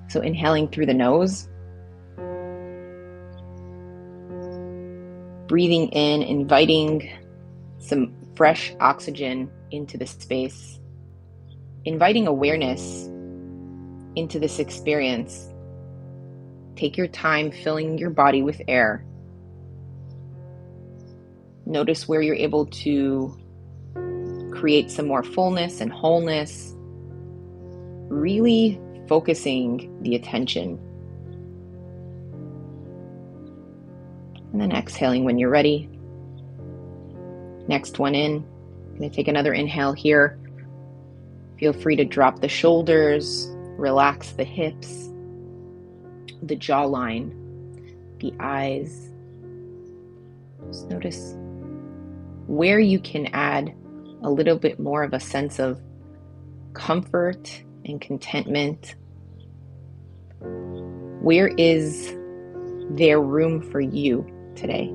So inhaling through the nose, breathing in, inviting some fresh oxygen into the space, inviting awareness into this experience. Take your time filling your body with air. Notice where you're able to create some more fullness and wholeness, really focusing the attention. And then exhaling when you're ready. Next one in. I'm going to take another inhale here. Feel free to drop the shoulders, relax the hips, the jawline, the eyes. Just notice where you can add a little bit more of a sense of comfort and contentment. Where is there room for you today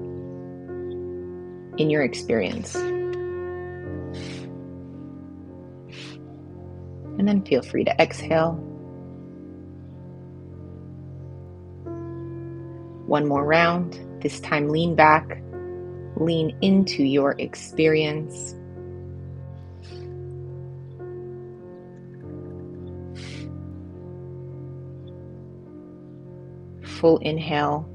in your experience? And then feel free to exhale. One more round. This time lean back, lean into your experience. Full inhale,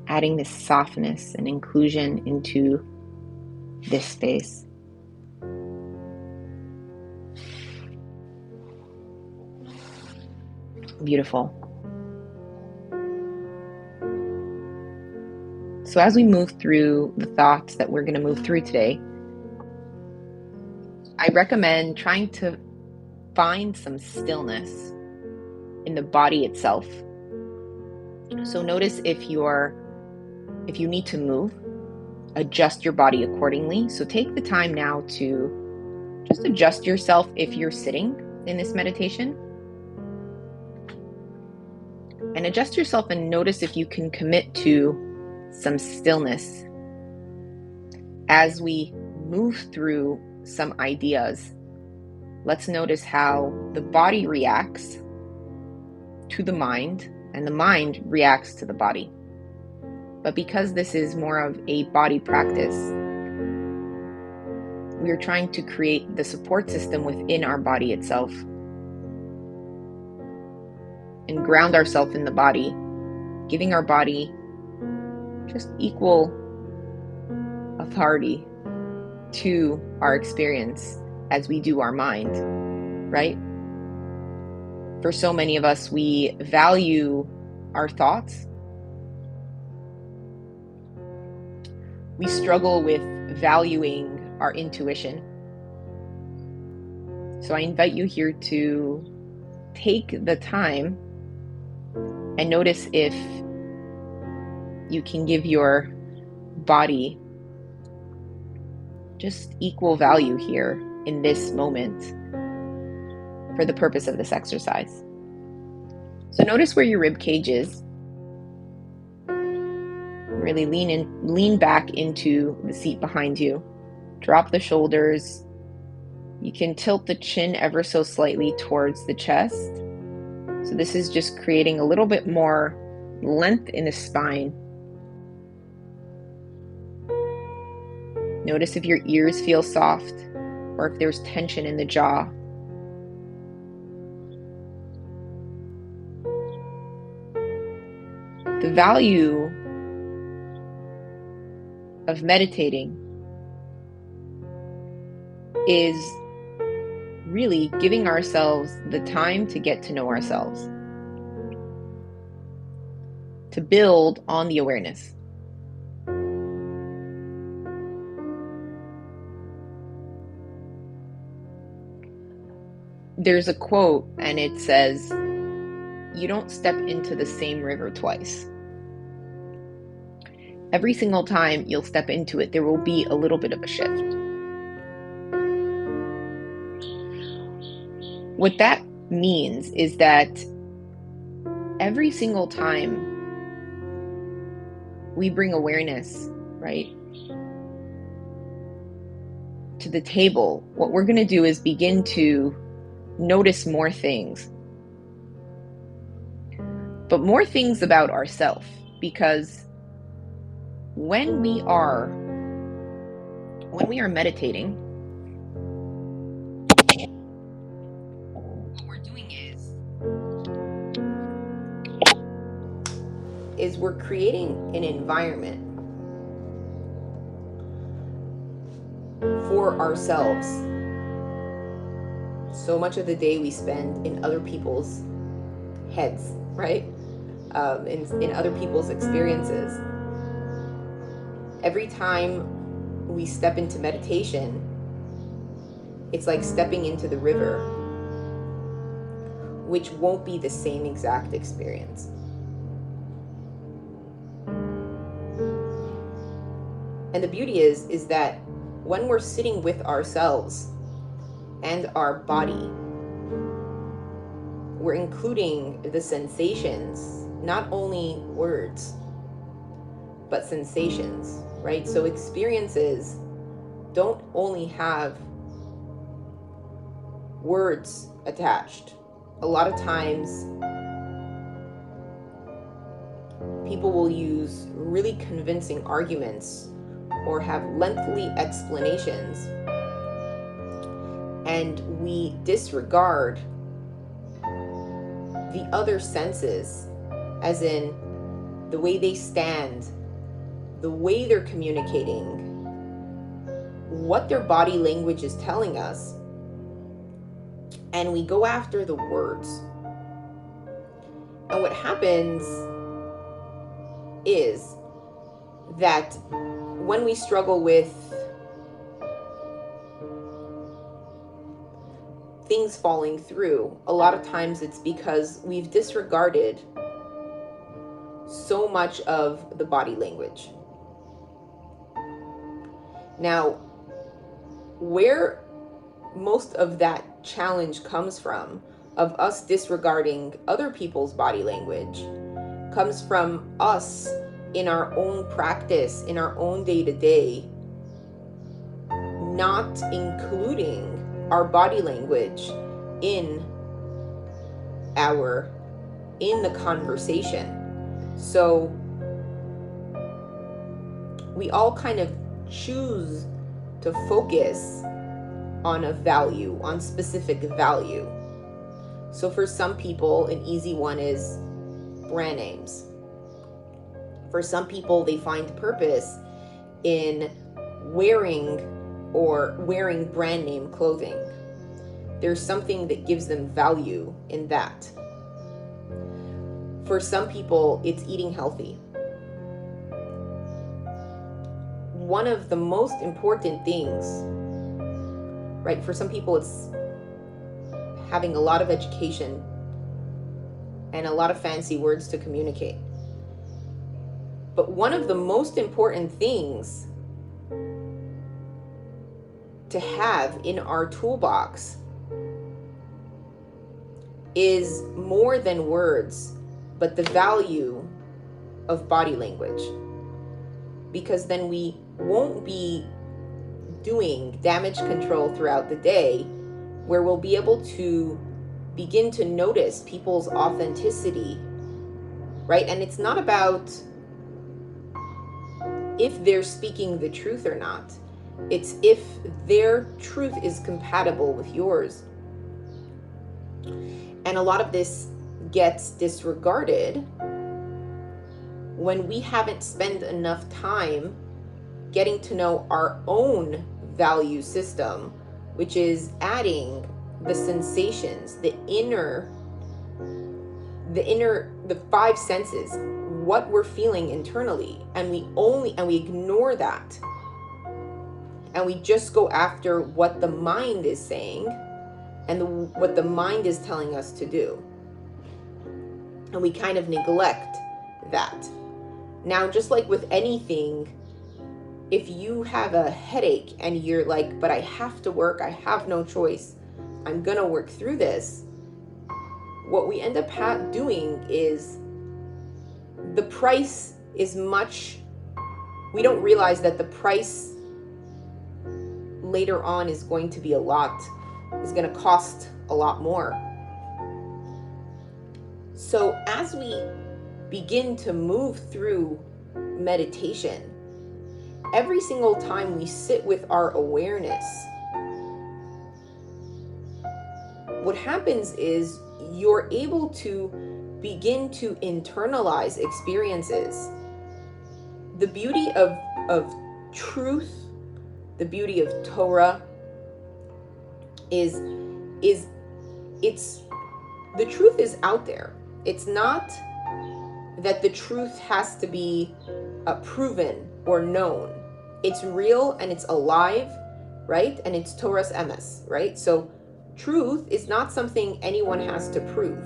adding this softness and inclusion into this space. Beautiful. So as we move through the thoughts that we're going to move through today, I recommend trying to find some stillness in the body itself. So notice if you need to move, adjust your body accordingly. So take the time now to just adjust yourself if you're sitting in this meditation. And adjust yourself and notice if you can commit to some stillness as we move through some ideas. Let's notice how the body reacts to the mind and the mind reacts to the body. But because this is more of a body practice, we are trying to create the support system within our body itself and ground ourselves in the body, giving our body just equal authority to our experience as we do our mind, right? For so many of us, we value our thoughts. We struggle with valuing our intuition. So I invite you here to take the time and notice if you can give your body just equal value here in this moment for the purpose of this exercise. So notice where your rib cage is. Really lean back into the seat behind you. Drop the shoulders. You can tilt the chin ever so slightly towards the chest. So this is just creating a little bit more length in the spine. Notice if your ears feel soft or if there's tension in the jaw. The value of meditating is really giving ourselves the time to get to know ourselves, to build on the awareness. There's a quote and it says, "You don't step into the same river twice." Every single time you'll step into it, there will be a little bit of a shift. What that means is that every single time we bring awareness, right, to the table, what we're going to do is begin to notice more things, but more things about ourselves, because when we are meditating, what we're doing is we're creating an environment for ourselves. So much of the day we spend in other people's heads, right? In other people's experiences. Every time we step into meditation, it's like stepping into the river, which won't be the same exact experience. And the beauty is that when we're sitting with ourselves and our body, we're including the sensations, not only words, but sensations, right? So experiences don't only have words attached. A lot of times, people will use really convincing arguments or have lengthy explanations, and we disregard the other senses, as in the way they stand, the way they're communicating, what their body language is telling us, and we go after the words. And what happens is that when we struggle with things falling through, a lot of times it's because we've disregarded so much of the body language. Now, where most of that challenge comes from, of us disregarding other people's body language, comes from us in our own practice, in our own day-to-day, not including our body language in the conversation. So we all kind of choose to focus on a value, on specific value. So for some people, an easy one is brand names. For some people, they find purpose in wearing brand name clothing. There's something that gives them value in that. For some people, it's eating healthy. One of the most important things, right? For some people, it's having a lot of education and a lot of fancy words to communicate. But one of the most important things to have in our toolbox is more than words, but the value of body language. Because then we won't be doing damage control throughout the day, where we'll be able to begin to notice people's authenticity, right? And it's not about if they're speaking the truth or not. It's if their truth is compatible with yours. And a lot of this gets disregarded when we haven't spent enough time getting to know our own value system, which is adding the sensations, the five senses, what we're feeling internally, and we ignore that, and we just go after what the mind is saying and what the mind is telling us to do, and we kind of neglect that. Now, just like with anything, if you have a headache and you're like, but I have to work, I have no choice, I'm gonna work through this, what we end up doing is the price is we don't realize that the price later on is going to be is going to cost a lot more. So as we begin to move through meditation, every single time we sit with our awareness, what happens is you're able to begin to internalize experiences. The beauty of truth, the beauty of Torah is it's the truth is out there. It's not that the truth has to be proven or known. It's real and it's alive, right? And it's Torah's emes, right? So truth is not something anyone has to prove.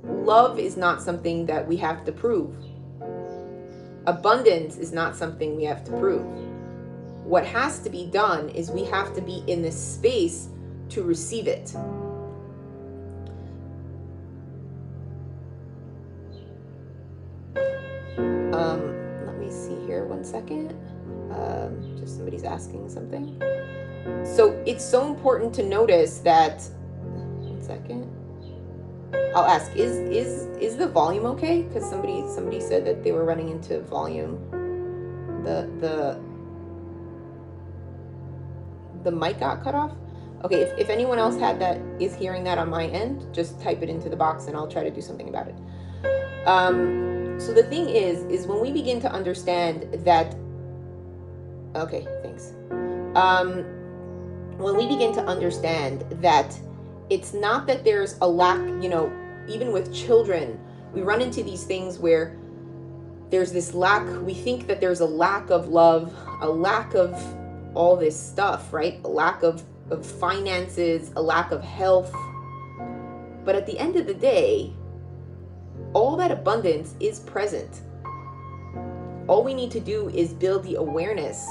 Love is not something that we have to prove. Abundance is not something we have to prove. What has to be done is we have to be in this space to receive it. Let me see here 1 second. Just somebody's asking something. So it's so important to notice that, 1 second. I'll ask, is the volume okay? Because somebody said that they were running into volume. The mic got cut off. Okay, if anyone else is hearing that on my end, just type it into the box and I'll try to do something about it. So the thing is when we begin to understand that, okay, thanks. When we begin to understand that it's not that there's a lack, even with children, we run into these things where there's this lack, we think that there's a lack of love, a lack of all this stuff, right? A lack of finances, a lack of health. But at the end of the day, all that abundance is present. All we need to do is build the awareness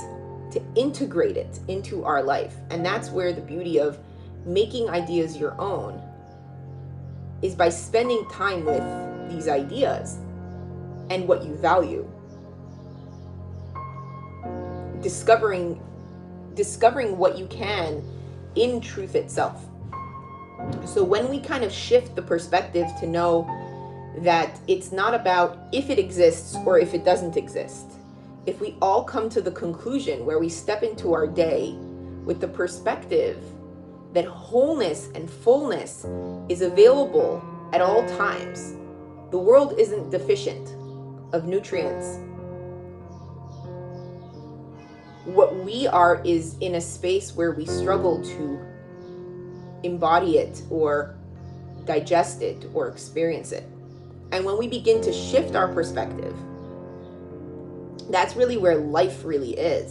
to integrate it into our life. And that's where the beauty of making ideas your own is, by spending time with these ideas and what you value. Discovering what you can in truth itself. So when we kind of shift the perspective to know that it's not about if it exists or if it doesn't exist, if we all come to the conclusion where we step into our day with the perspective that wholeness and fullness is available at all times, the world isn't deficient of nutrients. What we are is in a space where we struggle to embody it or digest it or experience it. And when we begin to shift our perspective, that's really where life really is.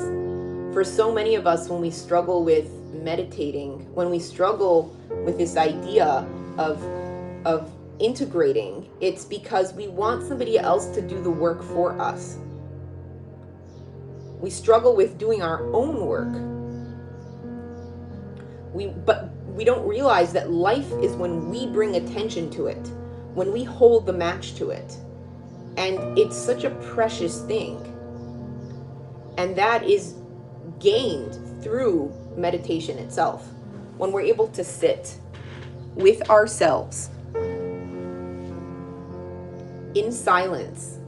For so many of us, when we struggle with meditating, when we struggle with this idea of integrating, it's because we want somebody else to do the work for us. We struggle with doing our own work. But we don't realize that life is when we bring attention to it, when we hold the match to it. And it's such a precious thing. And that is gained through meditation itself. When we're able to sit with ourselves in silence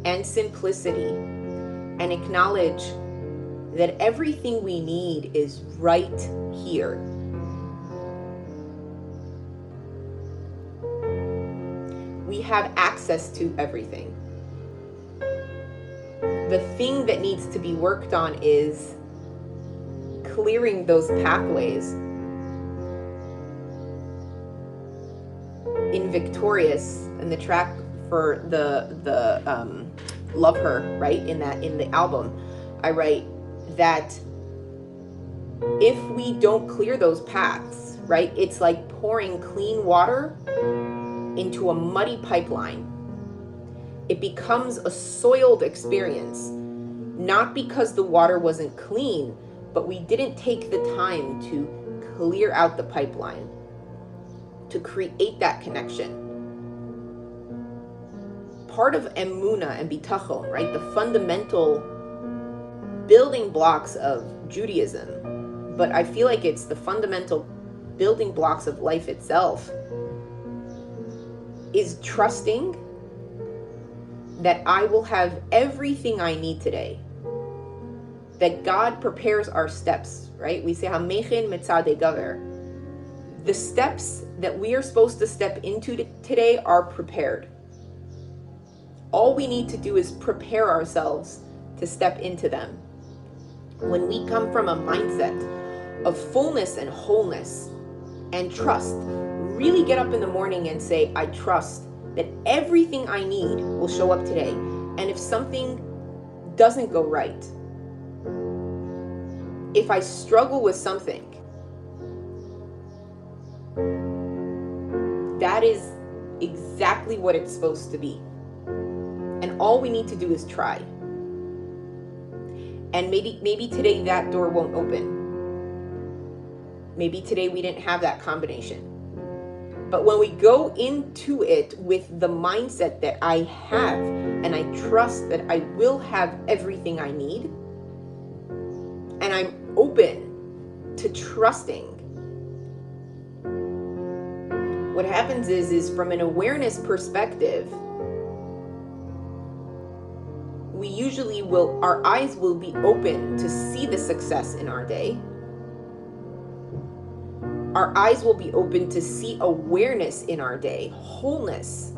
and simplicity and acknowledge that everything we need is right here. We have access to everything. The thing that needs to be worked on is clearing those pathways. In Victorious, in the track for the Love Her, right? In the album, I write that if we don't clear those paths, right? It's like pouring clean water into a muddy pipeline. It becomes a soiled experience, not because the water wasn't clean, but we didn't take the time to clear out the pipeline, to create that connection. Part of emuna and bitachon, right? The fundamental building blocks of Judaism, but I feel like it's the fundamental building blocks of life itself, is trusting that I will have everything I need today, that God prepares our steps, right? We say, Hamechin mitzadei gaver. The steps that we are supposed to step into today are prepared. All we need to do is prepare ourselves to step into them. When we come from a mindset of fullness and wholeness and trust, really get up in the morning and say, I trust that everything I need will show up today. And if something doesn't go right, if I struggle with something, that is exactly what it's supposed to be. And all we need to do is try. And maybe today that door won't open. Maybe today we didn't have that combination. But when we go into it with the mindset that I have, and I trust that I will have everything I need, and I'm open to trusting, what happens is from an awareness perspective, we usually our eyes will be open to see the success in our day. Our eyes will be open to see awareness in our day, wholeness.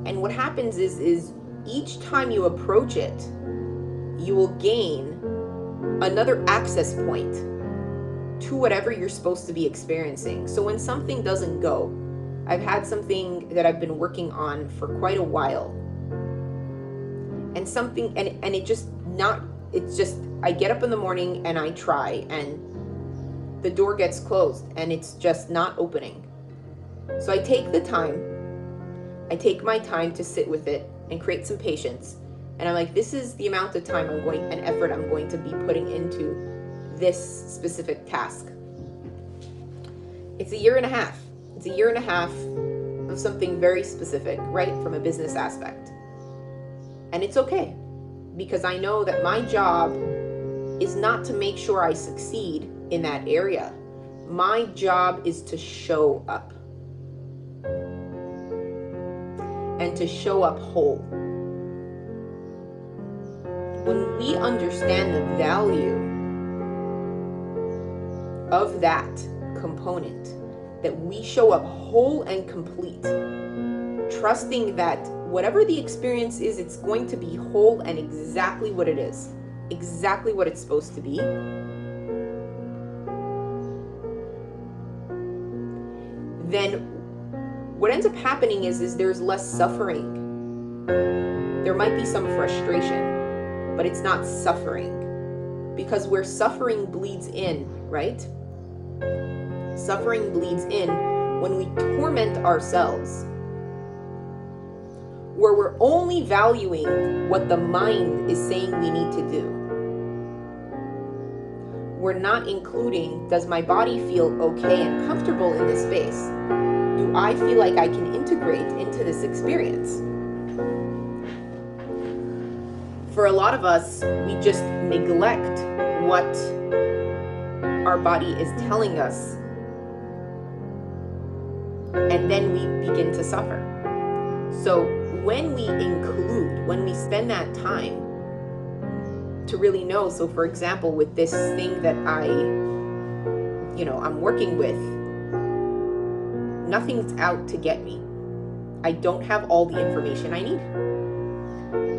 And what happens is each time you approach it, you will gain another access point to whatever you're supposed to be experiencing. So when something doesn't go, I've had something that I've been working on for quite a while, and something, and it's just, I get up in the morning and I try, and the door gets closed and it's just not opening. So I take my time to sit with it and create some patience. And I'm like, this is the amount of time and effort I'm going to be putting into this specific task. It's a year and a half. It's a year and a half of something very specific, right? From a business aspect. And it's okay, because I know that my job is not to make sure I succeed in that area. My job is to show up. And to show up whole. When we understand the value of that component, that we show up whole and complete, trusting that whatever the experience is, it's going to be whole and exactly what it is, exactly what it's supposed to be, then what ends up happening is there's less suffering. There might be some frustration, but it's not suffering, because where suffering bleeds in, right? Suffering bleeds in when we torment ourselves, where we're only valuing what the mind is saying we need to do. We're not including, does my body feel okay and comfortable in this space? Do I feel like I can integrate into this experience? For a lot of us, we just neglect what our body is telling us, and then we begin to suffer. So when we include, when we spend that time to really know, so for example, with this thing that I'm working with, nothing's out to get me. I don't have all the information I need.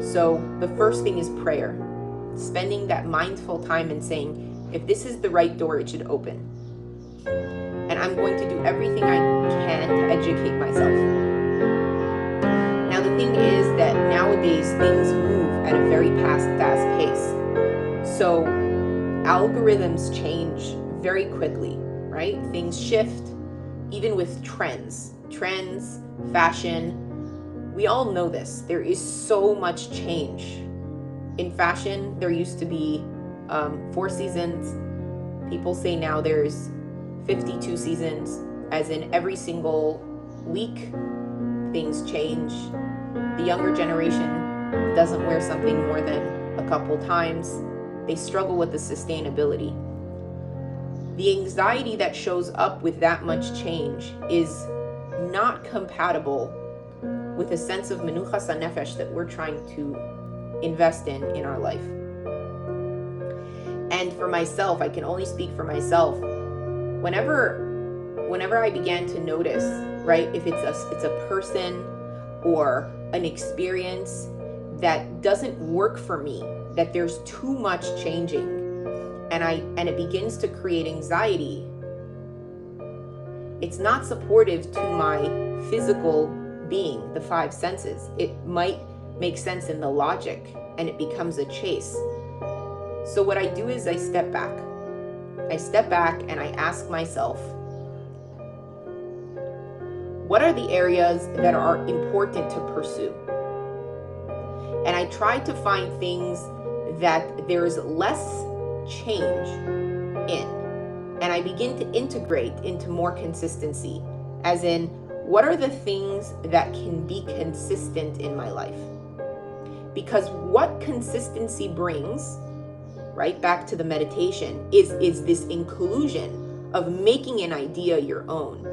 So the first thing is prayer. Spending that mindful time and saying, if this is the right door, it should open. And I'm going to do everything I can to educate myself. Now the thing is that nowadays things move at a very fast pace. So algorithms change very quickly, right? Things shift, even with trends, fashion. We all know this. There is so much change. In fashion, there used to be 4 seasons. People say now there's 52 seasons, as in every single week things change. The younger generation doesn't wear something more than a couple times. They struggle with the sustainability. The anxiety that shows up with that much change is not compatible with a sense of menuchas hanefesh that we're trying to invest in our life. And for myself, I can only speak for myself. Whenever I began to notice, right, if it's a person or an experience that doesn't work for me, that there's too much changing, and it begins to create anxiety, it's not supportive to my physical being, the five senses. It might make sense in the logic, and it becomes a chase. So what I do is I step back. I step back and I ask myself, what are the areas that are important to pursue? And I try to find things that there's less change in. And I begin to integrate into more consistency, as in, what are the things that can be consistent in my life? Because what consistency brings, right back to the meditation, is this inclusion of making an idea your own.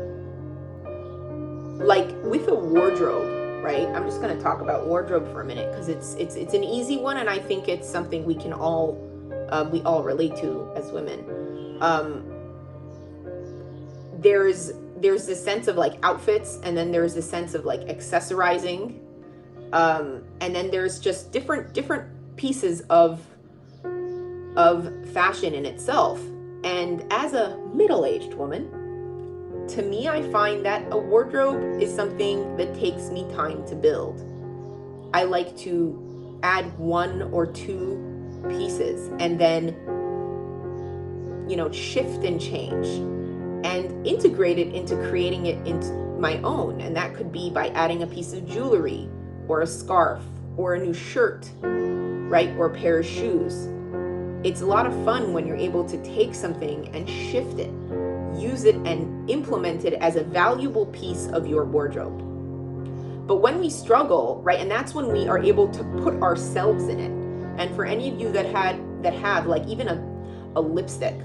Like with a wardrobe, right? I'm just going to talk about wardrobe for a minute because it's an easy one, and I think it's something we can all relate to as women. There's this sense of like outfits, and then there's this sense of like accessorizing, and then there's just different pieces of fashion in itself. And as a middle-aged woman, to me, I find that a wardrobe is something that takes me time to build. I like to add one or two pieces and then, shift and change and integrate it into creating it into my own. And that could be by adding a piece of jewelry or a scarf or a new shirt, right? Or a pair of shoes. It's a lot of fun when you're able to take something and shift it, use it and implement it as a valuable piece of your wardrobe. But when we struggle, right, and that's when we are able to put ourselves in it. And for any of you that have like even a lipstick,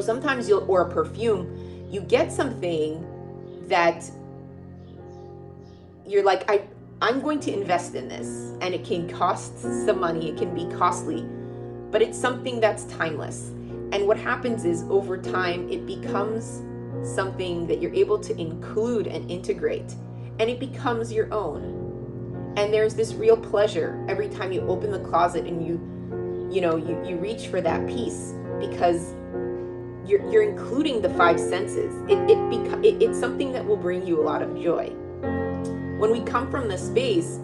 sometimes or a perfume, you get something that you're like, I'm going to invest in this, and it can cost some money, it can be costly, but it's something that's timeless. And what happens is over time, it becomes something that you're able to include and integrate, and it becomes your own. And there's this real pleasure every time you open the closet and you reach for that piece, because you're including the five senses. It's something that will bring you a lot of joy. When we come from the space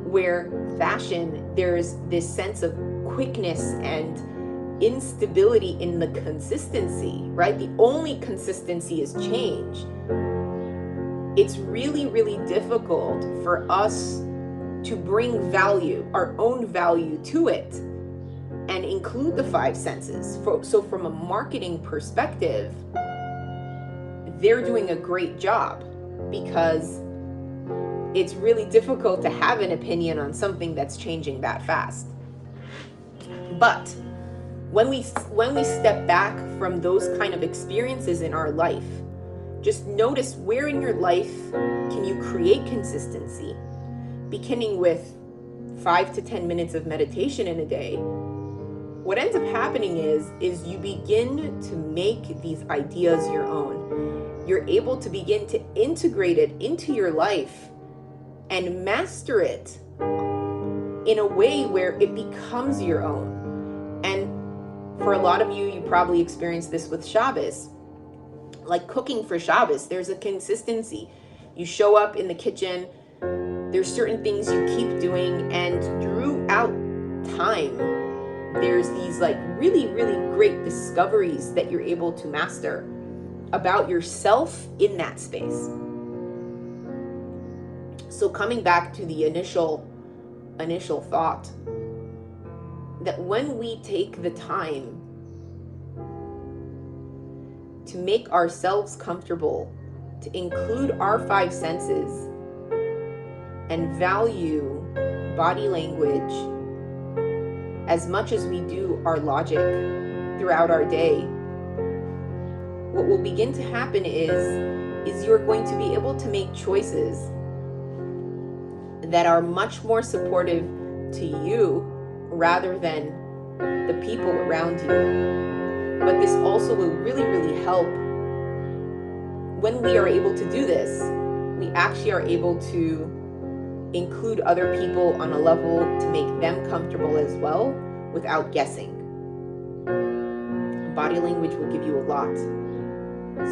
where fashion, there's this sense of quickness and instability in the consistency, right? The only consistency is change. It's really, really difficult for us to bring value, our own value to it, and include the five senses. So from a marketing perspective, they're doing a great job, because it's really difficult to have an opinion on something that's changing that fast. But when we step back from those kind of experiences in our life, just notice where in your life can you create consistency, beginning with 5 to 10 minutes of meditation in a day. What ends up happening is you begin to make these ideas your own. You're able to begin to integrate it into your life and master it in a way where it becomes your own. And for a lot of you, you probably experienced this with Shabbos. Like cooking for Shabbos, there's a consistency. You show up in the kitchen, there's certain things you keep doing, and throughout time, there's these like really, really great discoveries that you're able to master about yourself in that space. So coming back to the initial thought, that when we take the time to make ourselves comfortable, to include our five senses, and value body language as much as we do our logic throughout our day, what will begin to happen is you're going to be able to make choices that are much more supportive to you rather than the people around you. But this also will really, really help. When we are able to do this, we actually are able to include other people on a level to make them comfortable as well without guessing. Body language will give you a lot.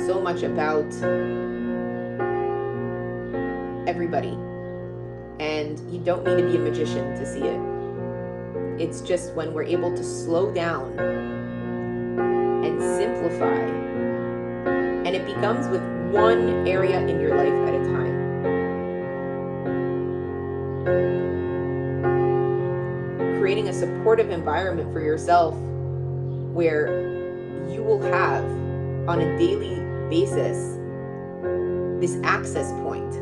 So much about everybody. And you don't need to be a magician to see it. It's just when we're able to slow down and simplify, and it becomes with one area in your life at a time. Creating a supportive environment for yourself where you will have on a daily basis this access point.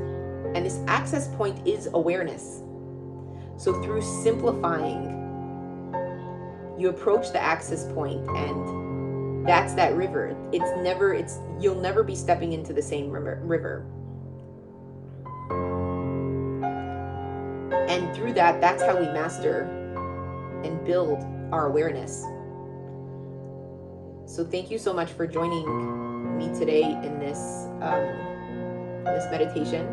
And this access point is awareness. So through simplifying, you approach the access point, and that's that river. You'll never be stepping into the same river. And through that's how we master and build our awareness. So thank you so much for joining me today in this meditation.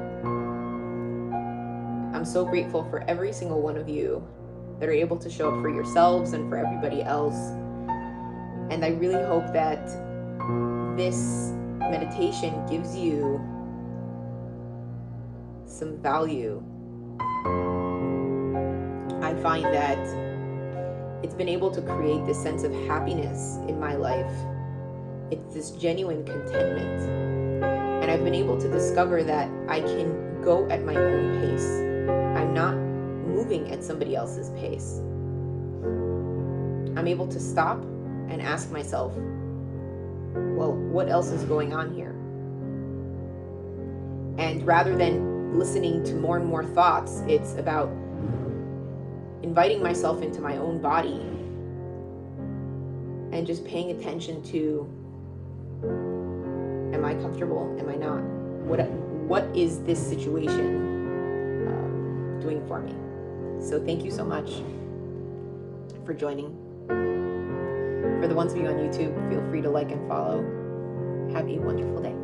I'm so grateful for every single one of you that are able to show up for yourselves and for everybody else. And I really hope that this meditation gives you some value. I find that it's been able to create this sense of happiness in my life. It's this genuine contentment. And I've been able to discover that I can go at my own pace. I'm not moving at somebody else's pace. I'm able to stop and ask myself, well, what else is going on here? And rather than listening to more and more thoughts, it's about inviting myself into my own body and just paying attention to, am I comfortable? Am I not? What is this situation doing for me? So thank you so much for joining. For the ones of you on YouTube, feel free to like and follow. Have a wonderful day.